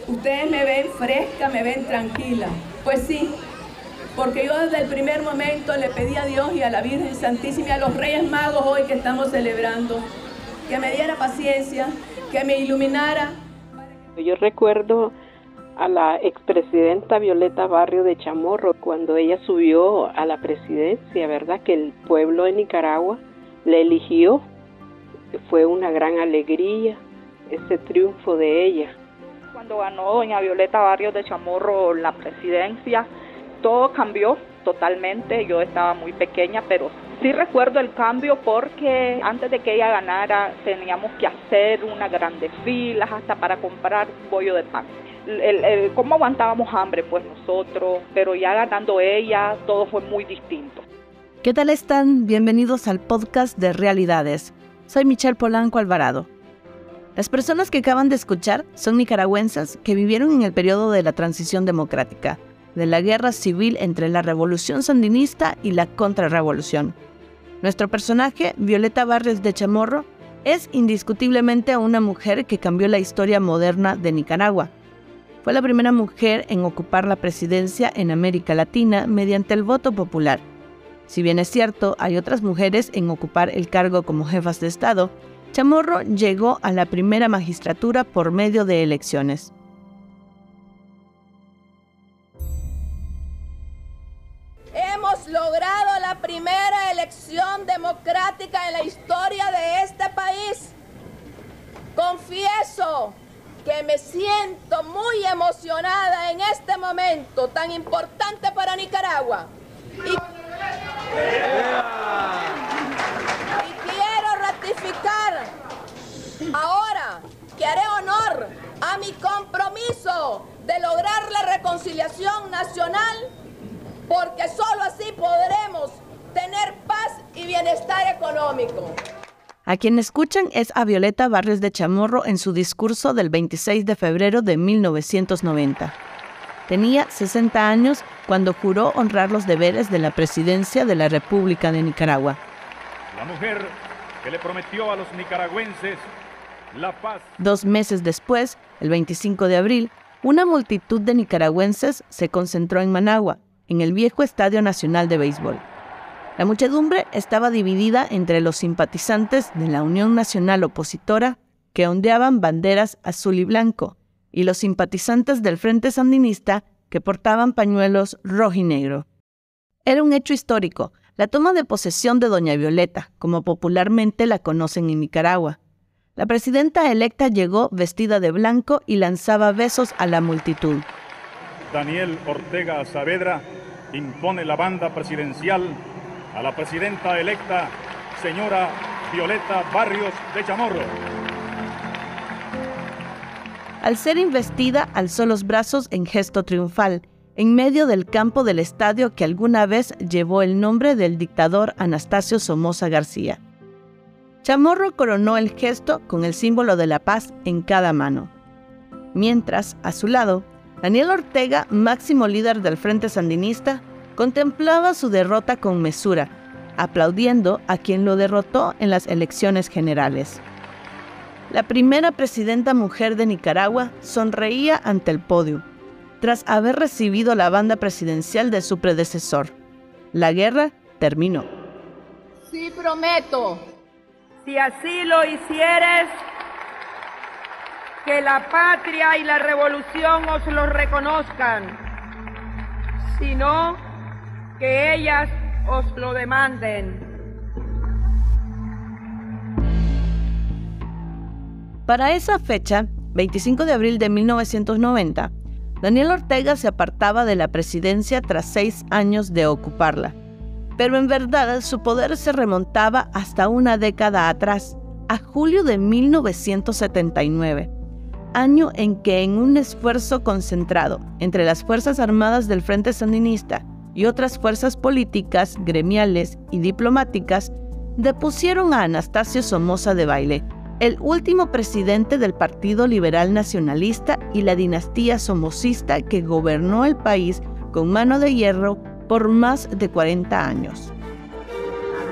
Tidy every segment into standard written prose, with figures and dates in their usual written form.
Ustedes me ven fresca, me ven tranquila. Pues sí, porque yo desde el primer momento le pedí a Dios y a la Virgen Santísima y a los Reyes Magos hoy que estamos celebrando, que me diera paciencia, que me iluminara. Yo recuerdo a la expresidenta Violeta Barrios de Chamorro cuando ella subió a la presidencia, ¿verdad? Que el pueblo de Nicaragua le eligió. Fue una gran alegría ese triunfo de ella. Cuando ganó doña Violeta Barrios de Chamorro la presidencia, todo cambió totalmente. Yo estaba muy pequeña, pero sí recuerdo el cambio porque antes de que ella ganara teníamos que hacer unas grandes filas hasta para comprar bollo de pan. ¿Cómo aguantábamos hambre? Pues nosotros, pero ya ganando ella todo fue muy distinto. ¿Qué tal están? Bienvenidos al podcast de Realidades. Soy Michelle Polanco Alvarado. Las personas que acaban de escuchar son nicaragüenses que vivieron en el periodo de la transición democrática, de la guerra civil entre la revolución sandinista y la contrarrevolución. Nuestro personaje, Violeta Barrios de Chamorro, es indiscutiblemente una mujer que cambió la historia moderna de Nicaragua. Fue la primera mujer en ocupar la presidencia en América Latina mediante el voto popular. Si bien es cierto, hay otras mujeres en ocupar el cargo como jefas de Estado, Chamorro llegó a la primera magistratura por medio de elecciones. Hemos logrado la primera elección democrática en la historia de este país. Confieso que me siento muy emocionada en este momento tan importante para Nicaragua. Y quiero ratificar ahora que haré honor a mi compromiso de lograr la reconciliación nacional, porque solo así podremos tener paz y bienestar económico. A quien escuchan es a Violeta Barrios de Chamorro en su discurso del 26 de febrero de 1990. Tenía 60 años cuando juró honrar los deberes de la presidencia de la República de Nicaragua. La mujer que le prometió a los nicaragüenses la paz. 2 meses después, el 25 de abril, una multitud de nicaragüenses se concentró en Managua, en el viejo Estadio Nacional de Béisbol. La muchedumbre estaba dividida entre los simpatizantes de la Unión Nacional Opositora, que ondeaban banderas azul y blanco, y los simpatizantes del Frente Sandinista, que portaban pañuelos rojo y negro. Era un hecho histórico, la toma de posesión de doña Violeta, como popularmente la conocen en Nicaragua. La presidenta electa llegó vestida de blanco y lanzaba besos a la multitud. Daniel Ortega Saavedra impone la banda presidencial a la presidenta electa, señora Violeta Barrios de Chamorro. Al ser investida, alzó los brazos en gesto triunfal, en medio del campo del estadio que alguna vez llevó el nombre del dictador Anastasio Somoza García. Chamorro coronó el gesto con el símbolo de la paz en cada mano. Mientras, a su lado, Daniel Ortega, máximo líder del Frente Sandinista, contemplaba su derrota con mesura, aplaudiendo a quien lo derrotó en las elecciones generales. La primera presidenta mujer de Nicaragua sonreía ante el podio, tras haber recibido la banda presidencial de su predecesor. La guerra terminó. Sí prometo, si así lo hicieres, que la patria y la revolución os lo reconozcan, sino que ellas os lo demanden. Para esa fecha, 25 de abril de 1990, Daniel Ortega se apartaba de la presidencia tras 6 años de ocuparla. Pero en verdad su poder se remontaba hasta una década atrás, a julio de 1979, año en que en un esfuerzo concentrado entre las Fuerzas Armadas del Frente Sandinista y otras fuerzas políticas, gremiales y diplomáticas, depusieron a Anastasio Somoza Debayle, el último presidente del Partido Liberal Nacionalista y la dinastía somocista que gobernó el país con mano de hierro por más de 40 años.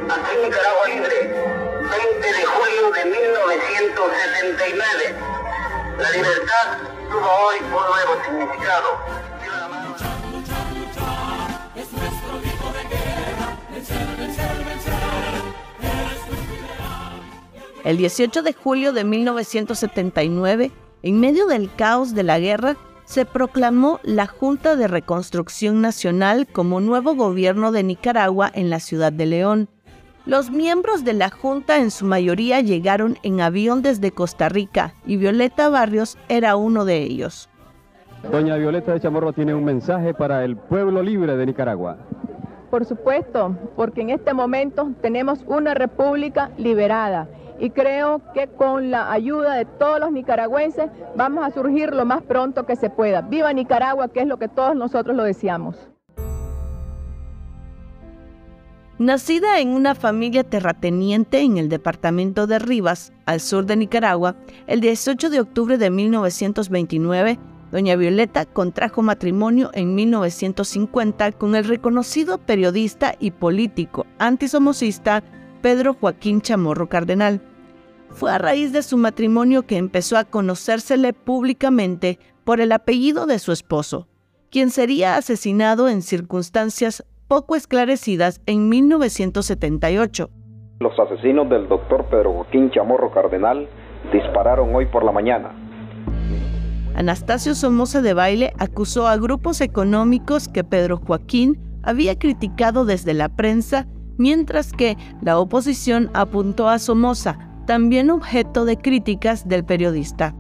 Aquí Nicaragua Libre, 20 de julio de 1979. La libertad tuvo hoy un nuevo significado. El 18 de julio de 1979, en medio del caos de la guerra, se proclamó la Junta de Reconstrucción Nacional como nuevo gobierno de Nicaragua en la ciudad de León. Los miembros de la Junta en su mayoría llegaron en avión desde Costa Rica y Violeta Barrios era uno de ellos. Doña Violeta de Chamorro tiene un mensaje para el pueblo libre de Nicaragua. Por supuesto, porque en este momento tenemos una república liberada y creo que con la ayuda de todos los nicaragüenses vamos a surgir lo más pronto que se pueda. ¡Viva Nicaragua!, que es lo que todos nosotros lo deseamos. Nacida en una familia terrateniente en el departamento de Rivas, al sur de Nicaragua, el 18 de octubre de 1929, doña Violeta contrajo matrimonio en 1950 con el reconocido periodista y político antisomocista Pedro Joaquín Chamorro Cardenal. Fue a raíz de su matrimonio que empezó a conocérsele públicamente por el apellido de su esposo, quien sería asesinado en circunstancias poco esclarecidas en 1978. Los asesinos del doctor Pedro Joaquín Chamorro Cardenal dispararon hoy por la mañana. Anastasio Somoza de Baile acusó a grupos económicos que Pedro Joaquín había criticado desde la prensa, mientras que la oposición apuntó a Somoza, también objeto de críticas del periodista.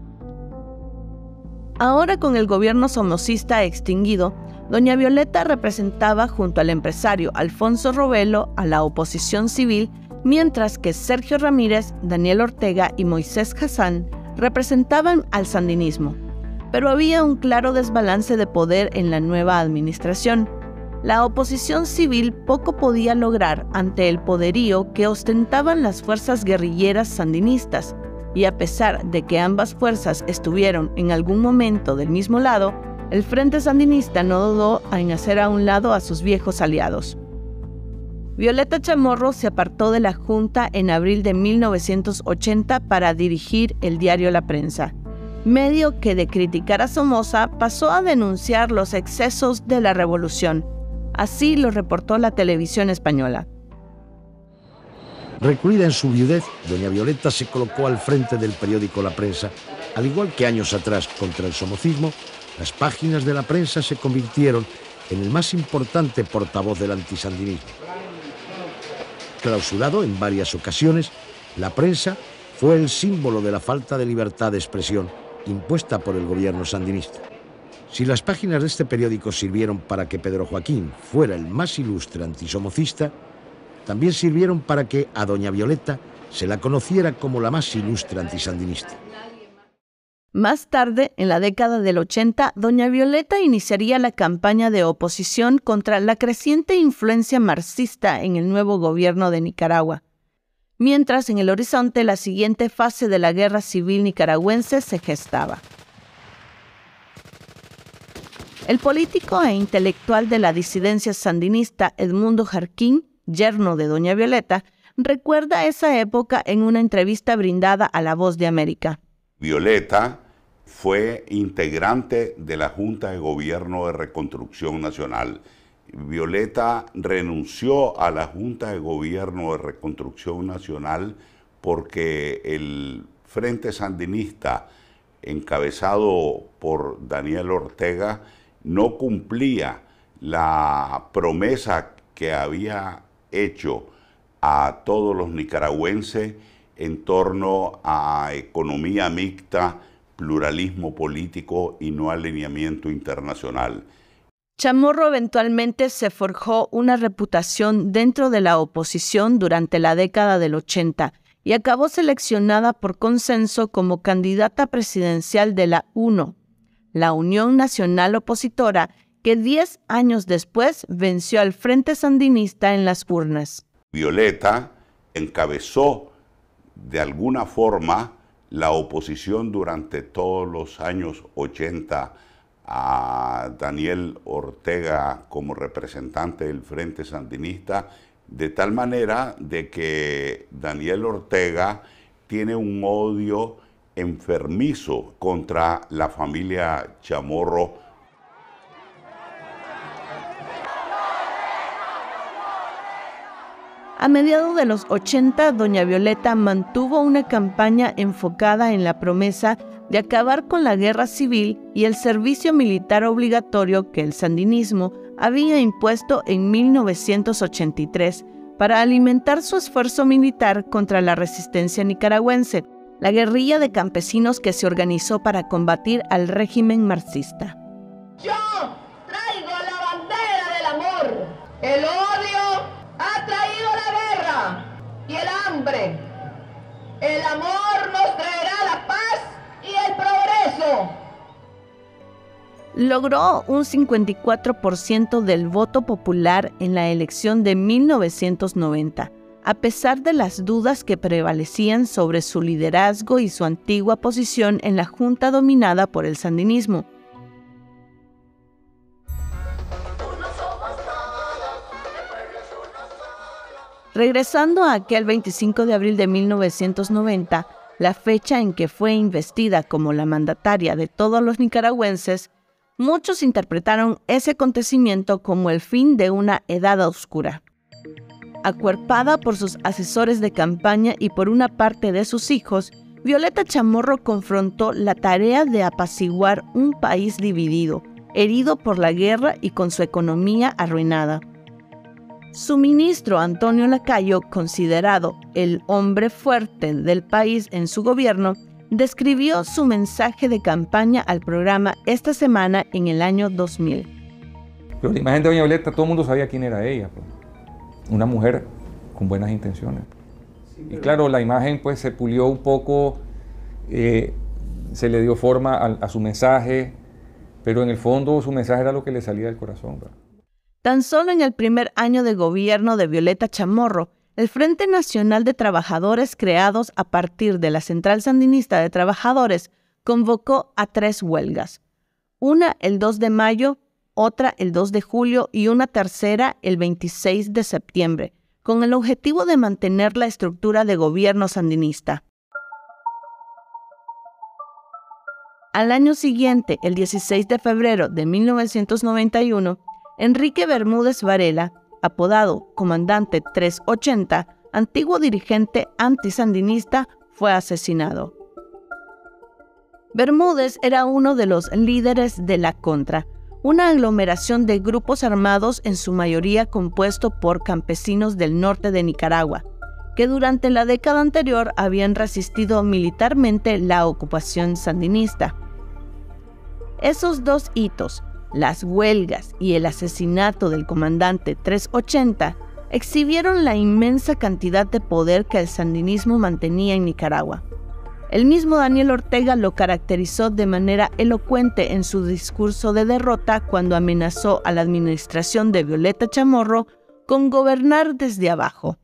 Ahora, con el gobierno somocista extinguido, doña Violeta representaba junto al empresario Alfonso Robelo a la oposición civil, mientras que Sergio Ramírez, Daniel Ortega y Moisés Hassan representaban al sandinismo. Pero había un claro desbalance de poder en la nueva administración. La oposición civil poco podía lograr ante el poderío que ostentaban las fuerzas guerrilleras sandinistas, y a pesar de que ambas fuerzas estuvieron en algún momento del mismo lado, el Frente Sandinista no dudó en hacer a un lado a sus viejos aliados. Violeta Chamorro se apartó de la Junta en abril de 1980 para dirigir el diario La Prensa, medio que de criticar a Somoza pasó a denunciar los excesos de la revolución. Así lo reportó la televisión española. Recluida en su viudez, doña Violeta se colocó al frente del periódico La Prensa. Al igual que años atrás contra el somocismo, las páginas de La Prensa se convirtieron en el más importante portavoz del antisandinismo. Clausurado en varias ocasiones, La Prensa fue el símbolo de la falta de libertad de expresión impuesta por el gobierno sandinista. Si las páginas de este periódico sirvieron para que Pedro Joaquín fuera el más ilustre antisomocista, también sirvieron para que a doña Violeta se la conociera como la más ilustre antisandinista. Más tarde, en la década del 80, doña Violeta iniciaría la campaña de oposición contra la creciente influencia marxista en el nuevo gobierno de Nicaragua, mientras en el horizonte la siguiente fase de la guerra civil nicaragüense se gestaba. El político e intelectual de la disidencia sandinista Edmundo Jarquín, yerno de doña Violeta, recuerda esa época en una entrevista brindada a La Voz de América. Violeta fue integrante de la Junta de Gobierno de Reconstrucción Nacional. Violeta renunció a la Junta de Gobierno de Reconstrucción Nacional porque el Frente Sandinista, encabezado por Daniel Ortega, no cumplía la promesa que había hecho a todos los nicaragüenses en torno a economía mixta, pluralismo político y no alineamiento internacional. Chamorro eventualmente se forjó una reputación dentro de la oposición durante la década del 80 y acabó seleccionada por consenso como candidata presidencial de la UNO, la Unión Nacional Opositora, que 10 años después venció al Frente Sandinista en las urnas. Violeta encabezó de alguna forma la oposición durante todos los años 80 a Daniel Ortega como representante del Frente Sandinista, de tal manera de que Daniel Ortega tiene un odio enfermizo contra la familia Chamorro. A mediados de los 80, doña Violeta mantuvo una campaña enfocada en la promesa de acabar con la guerra civil y el servicio militar obligatorio que el sandinismo había impuesto en 1983 para alimentar su esfuerzo militar contra la resistencia nicaragüense, la guerrilla de campesinos que se organizó para combatir al régimen marxista. Yo traigo la bandera del amor. El odio ha traído la guerra y el hambre. El amor nos traerá la paz y el progreso. Logró un 54% del voto popular en la elección de 1990, a pesar de las dudas que prevalecían sobre su liderazgo y su antigua posición en la junta dominada por el sandinismo. Regresando a aquel 25 de abril de 1990, la fecha en que fue investida como la mandataria de todos los nicaragüenses, muchos interpretaron ese acontecimiento como el fin de una edad oscura. Acuerpada por sus asesores de campaña y por una parte de sus hijos, Violeta Chamorro confrontó la tarea de apaciguar un país dividido, herido por la guerra y con su economía arruinada. Su ministro Antonio Lacayo, considerado el hombre fuerte del país en su gobierno, describió su mensaje de campaña al programa Esta Semana en el año 2000. Pero la imagen de doña Violeta, todo el mundo sabía quién era ella, pues. Una mujer con buenas intenciones. Y claro, la imagen pues se pulió un poco, se le dio forma a su mensaje, pero en el fondo su mensaje era lo que le salía del corazón, ¿verdad? Tan solo en el primer año de gobierno de Violeta Chamorro, el Frente Nacional de Trabajadores, creados a partir de la Central Sandinista de Trabajadores, convocó a 3 huelgas. Una el 2 de mayo, otra el 2 de julio y una tercera el 26 de septiembre, con el objetivo de mantener la estructura de gobierno sandinista. Al año siguiente, el 16 de febrero de 1991, Enrique Bermúdez Varela, apodado Comandante 380, antiguo dirigente antisandinista, fue asesinado. Bermúdez era uno de los líderes de la Contra, una aglomeración de grupos armados en su mayoría compuesto por campesinos del norte de Nicaragua, que durante la década anterior habían resistido militarmente la ocupación sandinista. Esos 2 hitos, las huelgas y el asesinato del comandante 380, exhibieron la inmensa cantidad de poder que el sandinismo mantenía en Nicaragua. El mismo Daniel Ortega lo caracterizó de manera elocuente en su discurso de derrota cuando amenazó a la administración de Violeta Chamorro con gobernar desde abajo.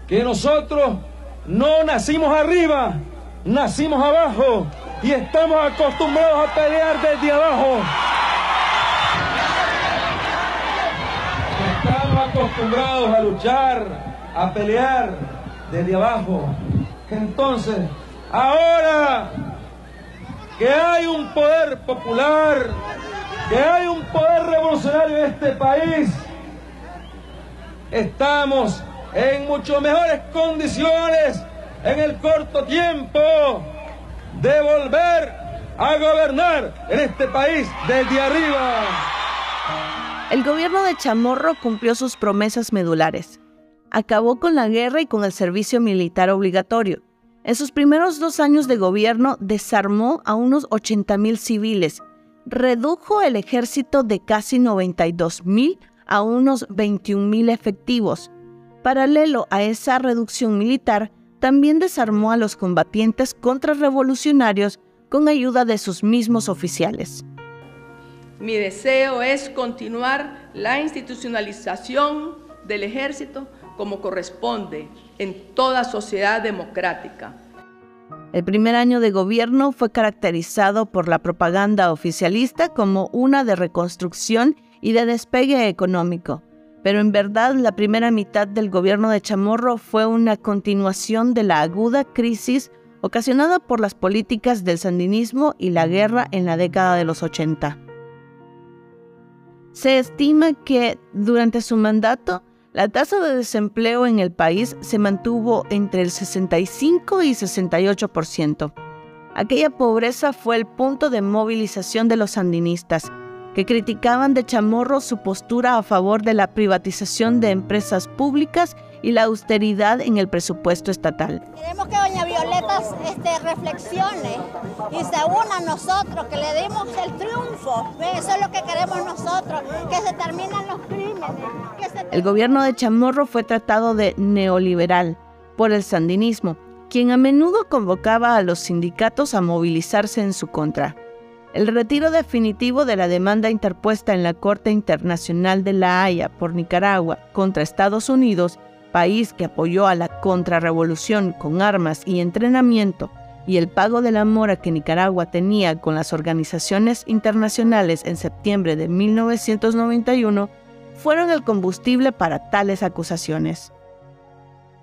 Que nosotros no nacimos arriba, nacimos abajo y estamos acostumbrados a pelear desde abajo. Estamos acostumbrados a luchar, a pelear desde abajo. Entonces, ahora que hay un poder popular, que hay un poder revolucionario en este país, estamos en mucho mejores condiciones en el corto tiempo de volver a gobernar en este país desde arriba. El gobierno de Chamorro cumplió sus promesas medulares. Acabó con la guerra y con el servicio militar obligatorio. En sus primeros 2 años de gobierno desarmó a unos 80,000 civiles, redujo el ejército de casi 92,000 a unos 21,000 efectivos. Paralelo a esa reducción militar, también desarmó a los combatientes contrarrevolucionarios con ayuda de sus mismos oficiales. Mi deseo es continuar la institucionalización del ejército como corresponde en toda sociedad democrática. El primer año de gobierno fue caracterizado por la propaganda oficialista como una de reconstrucción y de despegue económico, pero en verdad la primera mitad del gobierno de Chamorro fue una continuación de la aguda crisis ocasionada por las políticas del sandinismo y la guerra en la década de los 80. Se estima que durante su mandato, la tasa de desempleo en el país se mantuvo entre el 65 y 68%. Aquella pobreza fue el punto de movilización de los sandinistas, que criticaban de Chamorro su postura a favor de la privatización de empresas públicas y la austeridad en el presupuesto estatal. Queremos que doña Violeta reflexione y se una a nosotros, que le demos el triunfo. Eso es lo que queremos nosotros, que se terminen los crímenes. El gobierno de Chamorro fue tratado de neoliberal por el sandinismo, quien a menudo convocaba a los sindicatos a movilizarse en su contra. El retiro definitivo de la demanda interpuesta en la Corte Internacional de La Haya por Nicaragua contra Estados Unidos, país que apoyó a la contrarrevolución con armas y entrenamiento, y el pago de la mora que Nicaragua tenía con las organizaciones internacionales en septiembre de 1991, fueron el combustible para tales acusaciones.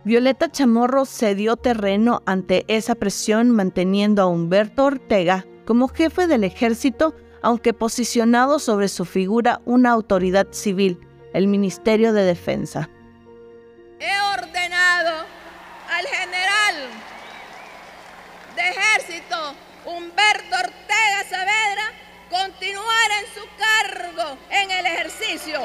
Violeta Chamorro cedió terreno ante esa presión, manteniendo a Humberto Ortega como jefe del ejército, aunque posicionado sobre su figura una autoridad civil, el Ministerio de Defensa. He ordenado al general de ejército Humberto Ortega Saavedra continuar en su cargo en el ejercicio.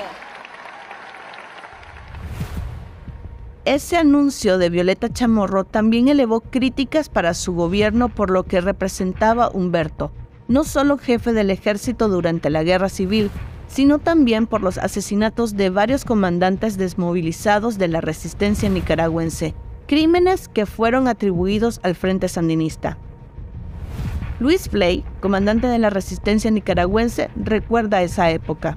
Ese anuncio de Violeta Chamorro también elevó críticas para su gobierno por lo que representaba Humberto, no solo jefe del ejército durante la Guerra Civil, sino también por los asesinatos de varios comandantes desmovilizados de la resistencia nicaragüense, crímenes que fueron atribuidos al Frente Sandinista. Luis Flay, comandante de la resistencia nicaragüense, recuerda esa época.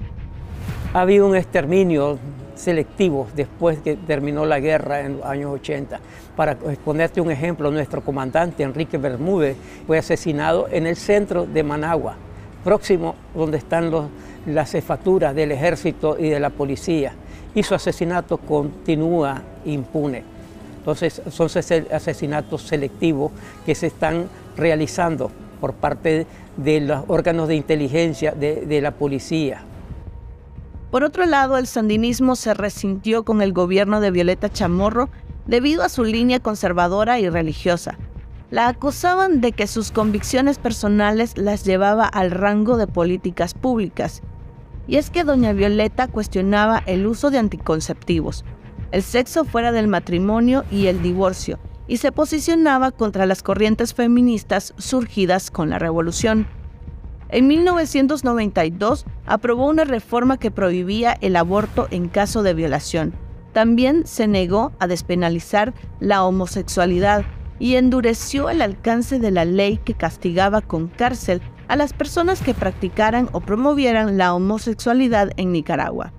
Ha habido un exterminio selectivo después que terminó la guerra en los años 80. Para ponerte un ejemplo, nuestro comandante Enrique Bermúdez fue asesinado en el centro de Managua, próximo donde están las jefaturas del ejército y de la policía, y su asesinato continúa impune. Entonces son asesinatos selectivos que se están realizando por parte de los órganos de inteligencia de la policía. Por otro lado, el sandinismo se resintió con el gobierno de Violeta Chamorro debido a su línea conservadora y religiosa. La acusaban de que sus convicciones personales las llevaba al rango de políticas públicas. Y es que doña Violeta cuestionaba el uso de anticonceptivos, el sexo fuera del matrimonio y el divorcio, y se posicionaba contra las corrientes feministas surgidas con la revolución. En 1992 aprobó una reforma que prohibía el aborto en caso de violación. También se negó a despenalizar la homosexualidad y endureció el alcance de la ley que castigaba con cárcel a las personas que practicaran o promovieran la homosexualidad en Nicaragua.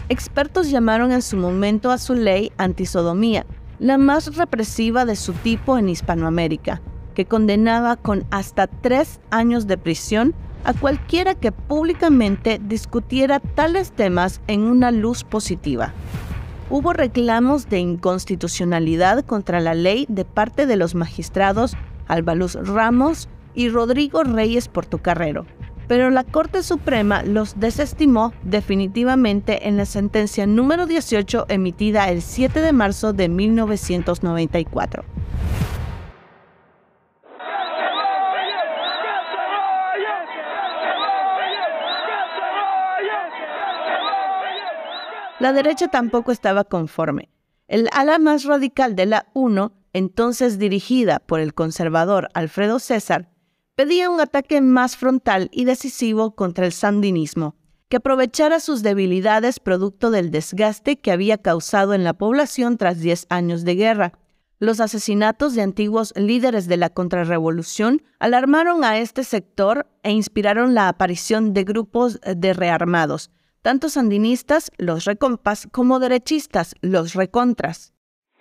Expertos llamaron en su momento a su ley antisodomía, la más represiva de su tipo en Hispanoamérica, que condenaba con hasta 3 años de prisión a cualquiera que públicamente discutiera tales temas en una luz positiva. Hubo reclamos de inconstitucionalidad contra la ley de parte de los magistrados Alba Luz Ramos y Rodrigo Reyes Portocarrero, pero la Corte Suprema los desestimó definitivamente en la sentencia número 18 emitida el 7 de marzo de 1994. La derecha tampoco estaba conforme. El ala más radical de la UNO, entonces dirigida por el conservador Alfredo César, pedía un ataque más frontal y decisivo contra el sandinismo, que aprovechara sus debilidades producto del desgaste que había causado en la población tras 10 años de guerra. Los asesinatos de antiguos líderes de la contrarrevolución alarmaron a este sector e inspiraron la aparición de grupos de rearmados, tanto sandinistas, los recompas, como derechistas, los recontras.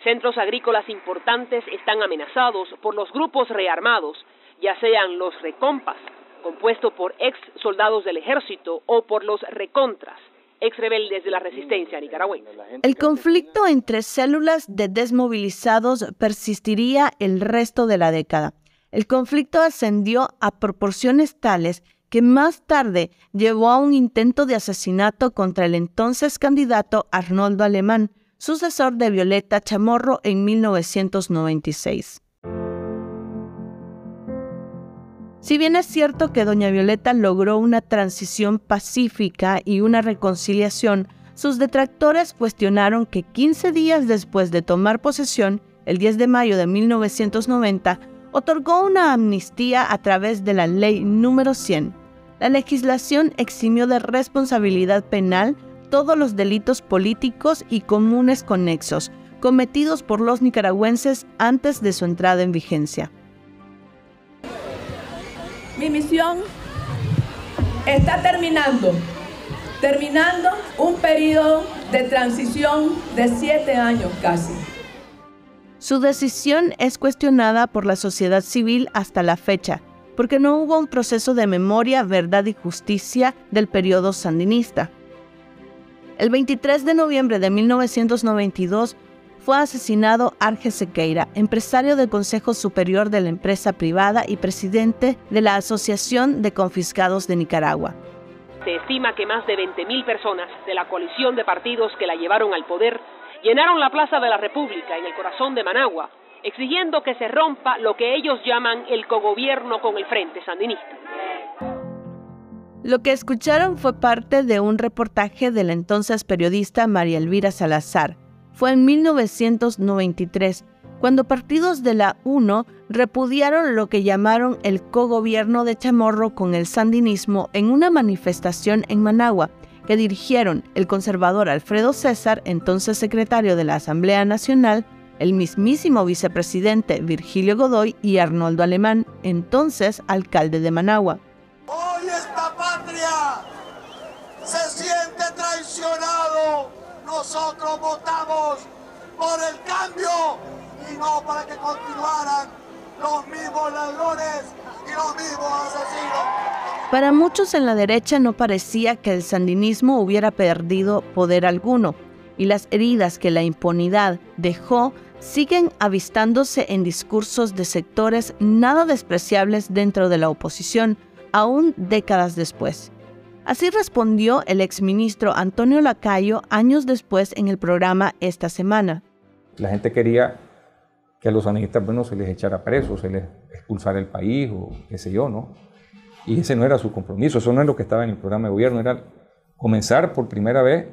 Centros agrícolas importantes están amenazados por los grupos rearmados, ya sean los recompas, compuesto por ex soldados del ejército, o por los recontras, ex rebeldes de la resistencia nicaragüense. El conflicto entre células de desmovilizados persistiría el resto de la década. El conflicto ascendió a proporciones tales que más tarde llevó a un intento de asesinato contra el entonces candidato Arnoldo Alemán, sucesor de Violeta Chamorro en 1996. Si bien es cierto que doña Violeta logró una transición pacífica y una reconciliación, sus detractores cuestionaron que 15 días después de tomar posesión, el 10 de mayo de 1990, otorgó una amnistía a través de la Ley número 100. La legislación eximió de responsabilidad penal todos los delitos políticos y comunes conexos cometidos por los nicaragüenses antes de su entrada en vigencia. Mi misión está terminando un periodo de transición de 7 años casi. Su decisión es cuestionada por la sociedad civil hasta la fecha, porque no hubo un proceso de memoria, verdad y justicia del periodo sandinista. El 23 de noviembre de 1992 fue asesinado Arge Sequeira, empresario del Consejo Superior de la Empresa Privada y presidente de la Asociación de Confiscados de Nicaragua. Se estima que más de 20.000 personas de la coalición de partidos que la llevaron al poder llenaron la Plaza de la República en el corazón de Managua, exigiendo que se rompa lo que ellos llaman el cogobierno con el Frente Sandinista. Lo que escucharon fue parte de un reportaje de la entonces periodista María Elvira Salazar. Fue en 1993, cuando partidos de la UNO repudiaron lo que llamaron el cogobierno de Chamorro con el sandinismo en una manifestación en Managua, que dirigieron el conservador Alfredo César, entonces secretario de la Asamblea Nacional, el mismísimo vicepresidente Virgilio Godoy y Arnoldo Alemán, entonces alcalde de Managua. Hoy esta patria se siente traicionado. Nosotros votamos por el cambio y no para que continuaran los mismos ladrones y los mismos asesinos. Para muchos en la derecha no parecía que el sandinismo hubiera perdido poder alguno, y las heridas que la impunidad dejó siguen avistándose en discursos de sectores nada despreciables dentro de la oposición, aún décadas después. Así respondió el exministro Antonio Lacayo años después en el programa Esta Semana. La gente quería que a los sandinistas, bueno, se les echara presos, se les expulsara el país o qué sé yo, ¿no? Y ese no era su compromiso, eso no es lo que estaba en el programa de gobierno, era comenzar por primera vez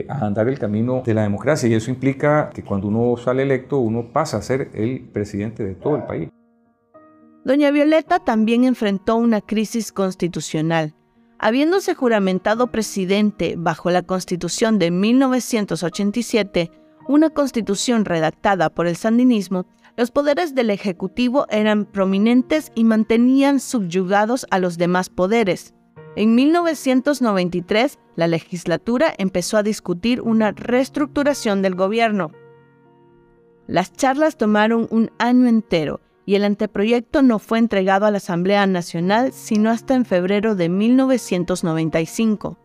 a andar el camino de la democracia, y eso implica que cuando uno sale electo, uno pasa a ser el presidente de todo el país. Doña Violeta también enfrentó una crisis constitucional. Habiéndose juramentado presidente bajo la Constitución de 1987, una constitución redactada por el sandinismo, los poderes del Ejecutivo eran prominentes y mantenían subyugados a los demás poderes. En 1993, la legislatura empezó a discutir una reestructuración del gobierno. Las charlas tomaron un año entero y el anteproyecto no fue entregado a la Asamblea Nacional sino hasta en febrero de 1995.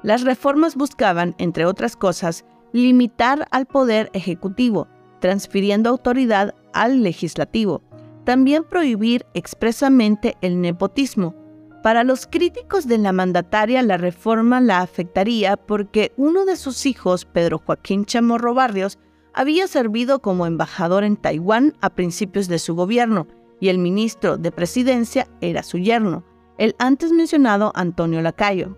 Las reformas buscaban, entre otras cosas, limitar al poder ejecutivo, transfiriendo autoridad al legislativo. También prohibir expresamente el nepotismo. Para los críticos de la mandataria, la reforma la afectaría porque uno de sus hijos, Pedro Joaquín Chamorro Barrios, había servido como embajador en Taiwán a principios de su gobierno y el ministro de Presidencia era su yerno, el antes mencionado Antonio Lacayo.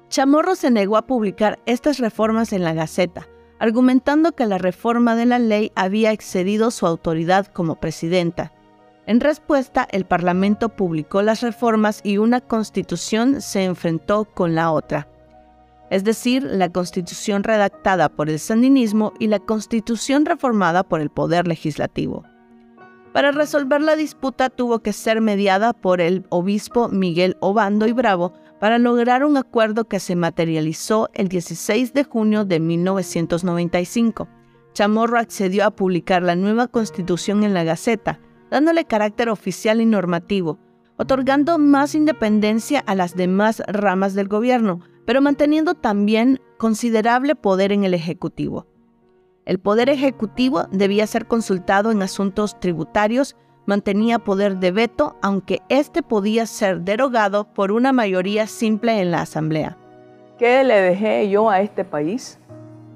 Chamorro se negó a publicar estas reformas en la Gaceta, argumentando que la reforma de la ley había excedido su autoridad como presidenta. En respuesta, el Parlamento publicó las reformas y una constitución se enfrentó con la otra. Es decir, la constitución redactada por el sandinismo y la constitución reformada por el Poder Legislativo. Para resolver la disputa tuvo que ser mediada por el obispo Miguel Obando y Bravo para lograr un acuerdo que se materializó el 16 de junio de 1995. Chamorro accedió a publicar la nueva constitución en la Gaceta, dándole carácter oficial y normativo, otorgando más independencia a las demás ramas del gobierno, pero manteniendo también considerable poder en el Ejecutivo. El Poder Ejecutivo debía ser consultado en asuntos tributarios, mantenía poder de veto, aunque este podía ser derogado por una mayoría simple en la Asamblea. ¿Qué le dejé yo a este país?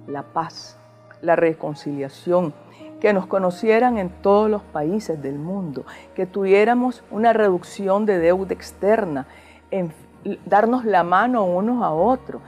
La paz, la reconciliación, que nos conocieran en todos los países del mundo, que tuviéramos una reducción de deuda externa, en darnos la mano unos a otros.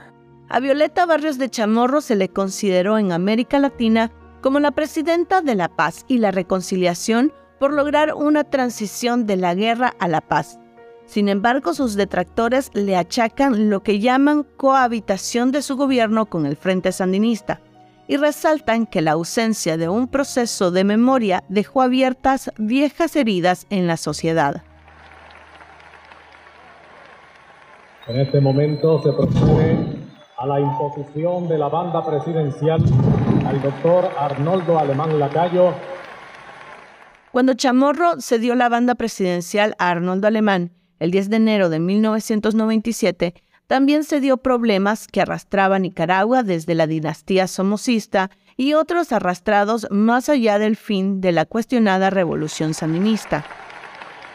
A Violeta Barrios de Chamorro se le consideró en América Latina como la presidenta de la paz y la reconciliación por lograr una transición de la guerra a la paz. Sin embargo, sus detractores le achacan lo que llaman cohabitación de su gobierno con el Frente Sandinista y resaltan que la ausencia de un proceso de memoria dejó abiertas viejas heridas en la sociedad. En este momento se procede a la imposición de la banda presidencial al doctor Arnoldo Alemán Lacayo. Cuando Chamorro cedió la banda presidencial a Arnoldo Alemán el 10 de enero de 1997, también se dio problemas que arrastraba Nicaragua desde la dinastía somocista y otros arrastrados más allá del fin de la cuestionada revolución sandinista.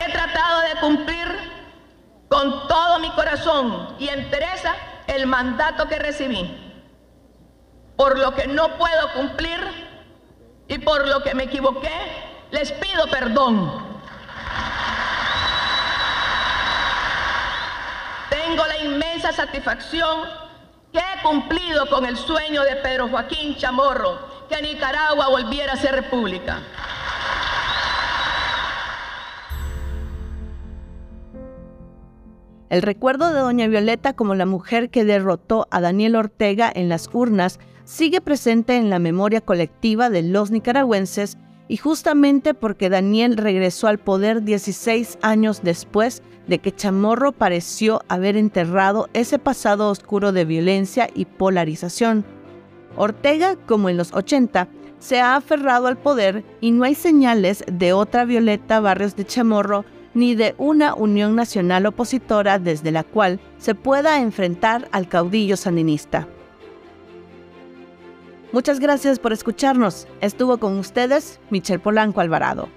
He tratado de cumplir con todo mi corazón y entereza el mandato que recibí. Por lo que no puedo cumplir y por lo que me equivoqué, les pido perdón. Tengo la inmensa satisfacción que he cumplido con el sueño de Pedro Joaquín Chamorro, que Nicaragua volviera a ser república. El recuerdo de doña Violeta como la mujer que derrotó a Daniel Ortega en las urnas sigue presente en la memoria colectiva de los nicaragüenses, y justamente porque Daniel regresó al poder 16 años después de que Chamorro pareció haber enterrado ese pasado oscuro de violencia y polarización. Ortega, como en los 80, se ha aferrado al poder y no hay señales de otra Violeta Barrios de Chamorro ni de una unión nacional opositora desde la cual se pueda enfrentar al caudillo sandinista. Muchas gracias por escucharnos. Estuvo con ustedes Michelle Polanco Alvarado.